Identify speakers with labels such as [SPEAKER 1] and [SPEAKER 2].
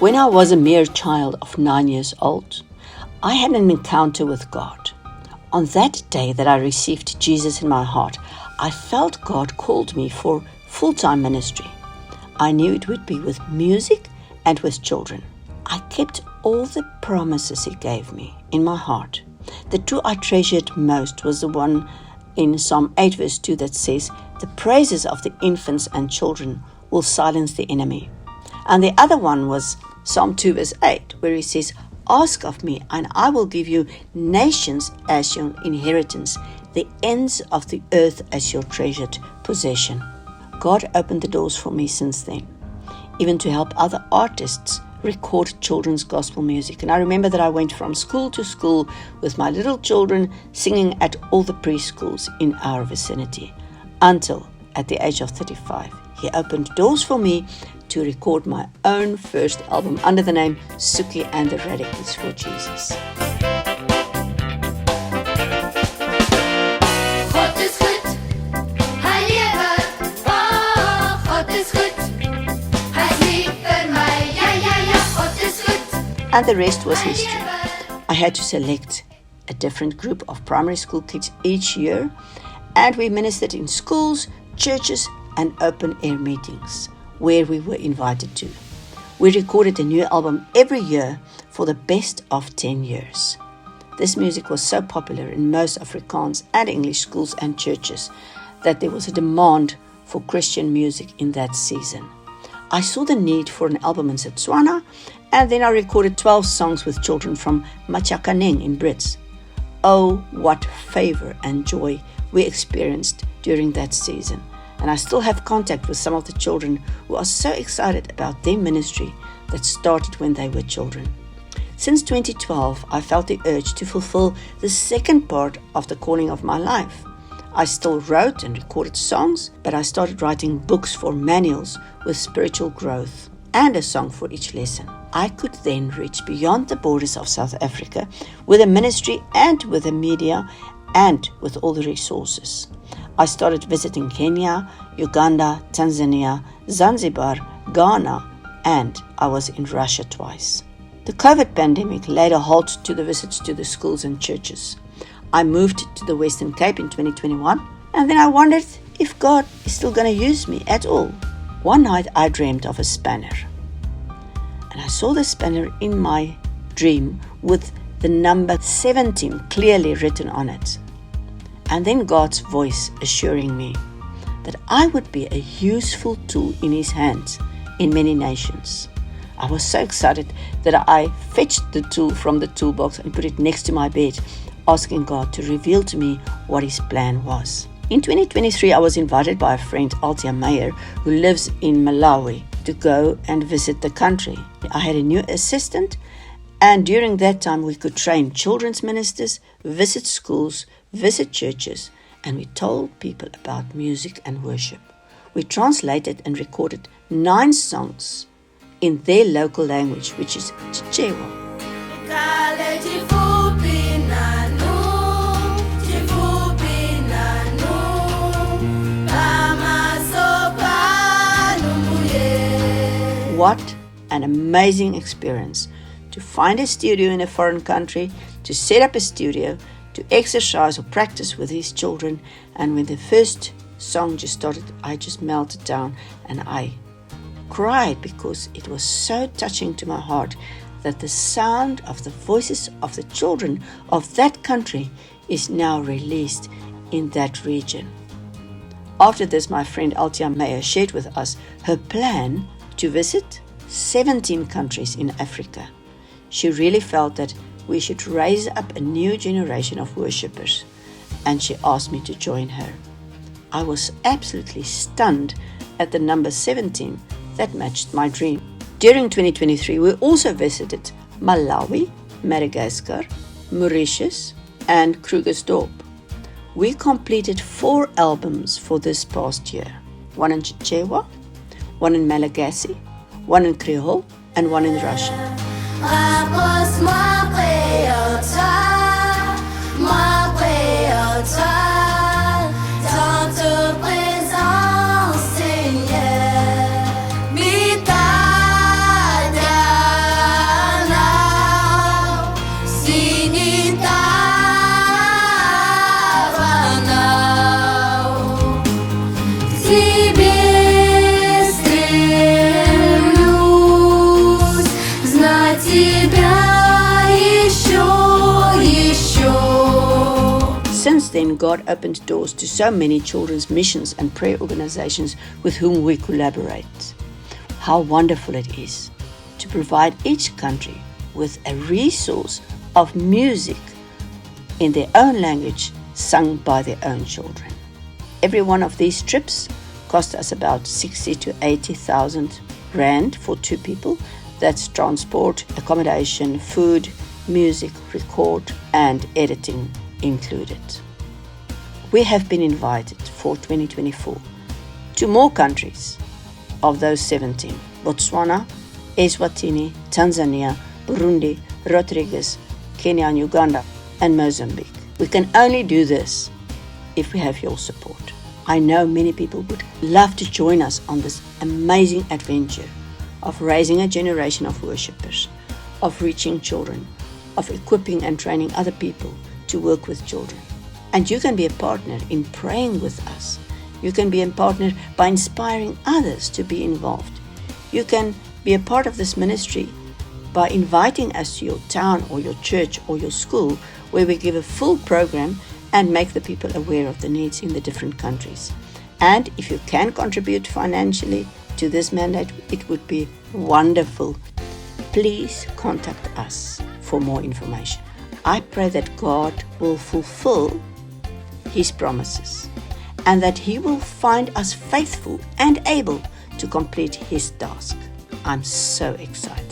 [SPEAKER 1] When I was a mere child of 9 years old, I had an encounter with God. On that day that I received Jesus in my heart, I felt God called me for full-time ministry. I knew it would be with music and with children. I kept all the promises He gave me in my heart. The two I treasured most was the one in Psalm 8 verse 2 that says, "The praises of the infants and children will silence the enemy." And the other one was Psalm 2 verse 8, where He says, "Ask of me, and I will give you nations as your inheritance, the ends of the earth as your treasured possession." God opened the doors for me since then, even to help other artists record children's gospel music. And I remember that I went from school to school with my little children singing at all the preschools in our vicinity, until at the age of 35, He opened doors for me to record my own first album under the name Soekie and the Radikids for Jesus.
[SPEAKER 2] God is goed, Hy lewe, oh, God is goed, Hy's lief vir my, ja, God is goed.
[SPEAKER 1] And the rest was history. I had to select a different group of primary school kids each year, and we ministered in schools, churches, and open-air meetings where we were invited to. We recorded a new album every year for the best of 10 years. This music was so popular in most Afrikaans and English schools and churches that there was a demand for Christian music in that season. I saw the need for an album in Setswana, and then I recorded 12 songs with children from Machakaneng in Brits. Oh, what favor and joy we experienced during that season. And I still have contact with some of the children who are so excited about their ministry that started when they were children. Since 2012, I felt the urge to fulfill the second part of the calling of my life. I still wrote and recorded songs, but I started writing books for manuals with spiritual growth and a song for each lesson. I could then reach beyond the borders of South Africa with a ministry and with the media and with all the resources. I started visiting Kenya, Uganda, Tanzania, Zanzibar, Ghana, and I was in Russia twice. The COVID pandemic laid a halt to the visits to the schools and churches. I moved to the Western Cape in 2021, and then I wondered if God is still going to use me at all. One night I dreamed of a spanner, and I saw the spanner in my dream with the number 17 clearly written on it. And then God's voice assuring me that I would be a useful tool in His hands in many nations. I was so excited that I fetched the tool from the toolbox and put it next to my bed, asking God to reveal to me what His plan was. In 2023, I was invited by a friend, Altia Meyer, who lives in Malawi, to go and visit the country. I had a new assistant, and during that time we could train children's ministers, visit schools, visit churches, and we told people about music and worship. We translated and recorded 9 songs in their local language, which is Chichewa. What an amazing experience to find a studio in a foreign country, to set up a studio, to exercise or practice with these children. And when the first song just started, I just melted down and I cried because it was so touching to my heart that the sound of the voices of the children of that country is now released in that region. After this, my friend Altia Meyer shared with us her plan to visit 17 countries in Africa. She really felt that we should raise up a new generation of worshippers, and she asked me to join her. I was absolutely stunned at the number 17 that matched my dream. During 2023, we also visited Malawi, Madagascar, Mauritius, and Krugersdorp. We completed 4 albums for this past year, one in Chichewa, one in Malagasy, one in Creole, and one in Russian. 2014, God opened doors to so many children's missions and prayer organizations with whom we collaborate. How wonderful it is to provide each country with a resource of music in their own language sung by their own children. Every one of these trips cost us about 60 to 80,000 rand for 2 people. That's transport, accommodation, food, music, record, and editing included. We have been invited for 2024 to more countries of those 17: Botswana, Eswatini, Tanzania, Burundi, Rodrigues, Kenya and Uganda, and Mozambique. We can only do this if we have your support. I know many people would love to join us on this amazing adventure of raising a generation of worshippers, of reaching children, of equipping and training other people to work with children. And you can be a partner in praying with us. You can be a partner by inspiring others to be involved. You can be a part of this ministry by inviting us to your town or your church or your school, where we give a full program and make the people aware of the needs in the different countries. And if you can contribute financially to this mandate, it would be wonderful. Please contact us for more information. I pray that God will fulfill His promises and that He will find us faithful and able to complete His task. I'm so excited.